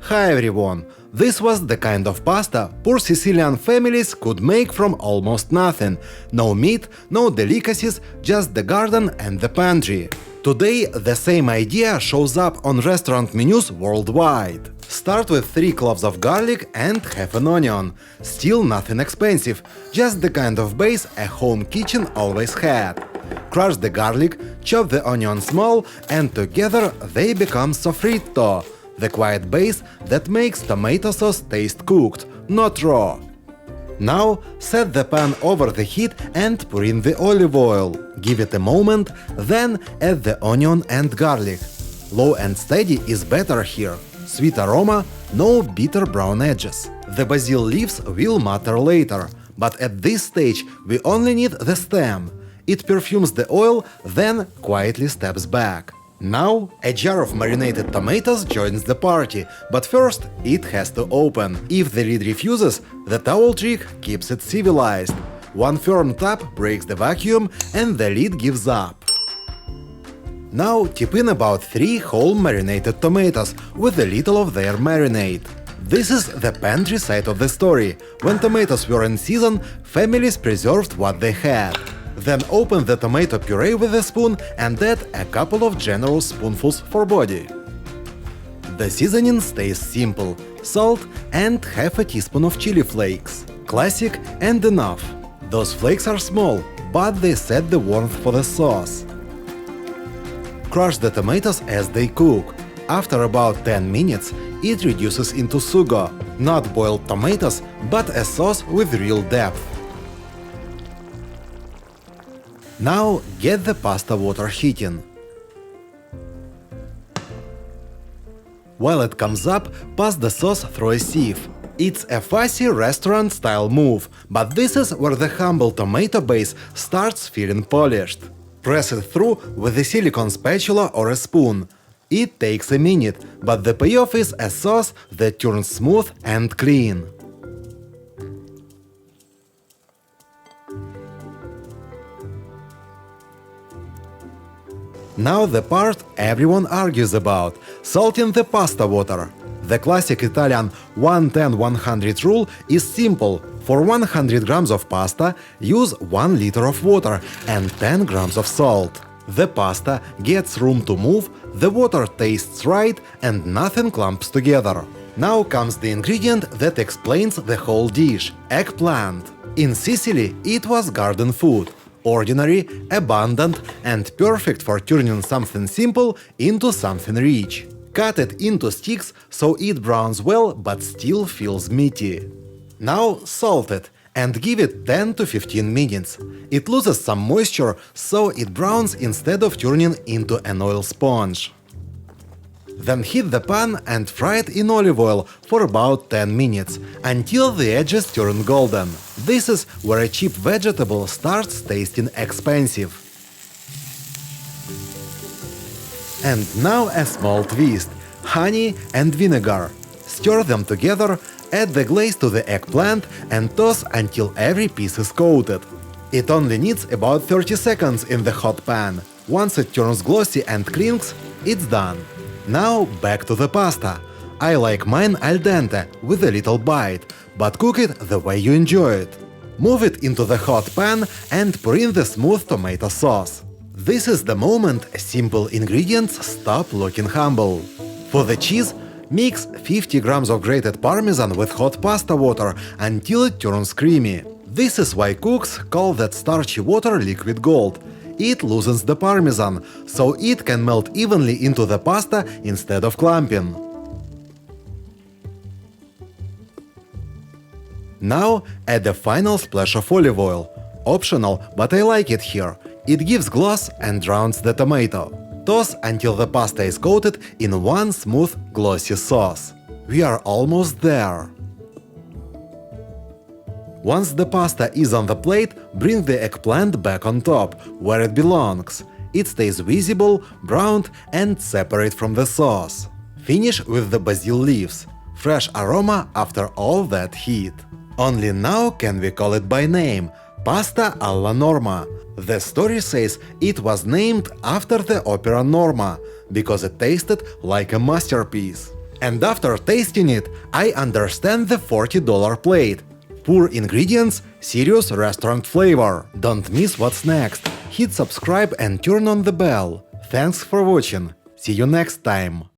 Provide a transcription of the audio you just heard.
Hi everyone! This was the kind of pasta poor Sicilian families could make from almost nothing. No meat, no delicacies, just the garden and the pantry. Today, the same idea shows up on restaurant menus worldwide. Start with 3 cloves of garlic and half an onion. Still nothing expensive, just the kind of base a home kitchen always had. Crush the garlic, chop the onion small, and together they become sofritto, the quiet base that makes tomato sauce taste cooked, not raw. Now set the pan over the heat and pour in the olive oil. Give it a moment, then add the onion and garlic. Low and steady is better here. Sweet aroma, no bitter brown edges. The basil leaves will matter later, but at this stage we only need the stem. It perfumes the oil, then quietly steps back. Now, a jar of marinated tomatoes joins the party, but first it has to open. If the lid refuses, the towel trick keeps it civilized. One firm tap breaks the vacuum and the lid gives up. Now tip in about 3 whole marinated tomatoes with a little of their marinade. This is the pantry side of the story. When tomatoes were in season, families preserved what they had. Then open the tomato puree with a spoon and add a couple of generous spoonfuls for body. The seasoning stays simple: salt and half a teaspoon of chili flakes. Classic and enough. Those flakes are small, but they set the warmth for the sauce. Crush the tomatoes as they cook. After about 10 minutes, it reduces into sugo, not boiled tomatoes, but a sauce with real depth. Now get the pasta water heating. While it comes up, pass the sauce through a sieve. It's a fussy restaurant-style move, but this is where the humble tomato base starts feeling polished. Press it through with a silicone spatula or a spoon. It takes a minute, but the payoff is a sauce that turns smooth and clean. Now the part everyone argues about – salting the pasta water. The classic Italian 1-10-100 rule is simple. For 100 grams of pasta, use 1 liter of water and 10 grams of salt. The pasta gets room to move, the water tastes right, and nothing clumps together. Now comes the ingredient that explains the whole dish – eggplant. In Sicily, it was garden food. Ordinary, abundant, and perfect for turning something simple into something rich. Cut it into sticks so it browns well but still feels meaty. Now salt it and give it 10 to 15 minutes. It loses some moisture so it browns instead of turning into an oil sponge. Then heat the pan and fry it in olive oil for about 10 minutes, until the edges turn golden. This is where a cheap vegetable starts tasting expensive. And now a small twist: honey and vinegar. Stir them together, add the glaze to the eggplant and toss until every piece is coated. It only needs about 30 seconds in the hot pan. Once it turns glossy and clinks, it's done. Now back to the pasta. I like mine al dente, with a little bite, but cook it the way you enjoy it. Move it into the hot pan and pour in the smooth tomato sauce. This is the moment simple ingredients stop looking humble. For the cheese, mix 50 grams of grated parmesan with hot pasta water until it turns creamy. This is why cooks call that starchy water liquid gold. It loosens the parmesan, so it can melt evenly into the pasta instead of clumping. Now add a final splash of olive oil. Optional, but I like it here. It gives gloss and drowns the tomato. Toss until the pasta is coated in one smooth, glossy sauce. We are almost there. Once the pasta is on the plate, bring the eggplant back on top, where it belongs. It stays visible, browned, and separate from the sauce. Finish with the basil leaves. Fresh aroma after all that heat. Only now can we call it by name – pasta alla Norma. The story says it was named after the opera Norma, because it tasted like a masterpiece. And after tasting it, I understand the $40 plate. Poor ingredients, serious restaurant flavor. Don't miss what's next. Hit subscribe and turn on the bell. Thanks for watching. See you next time.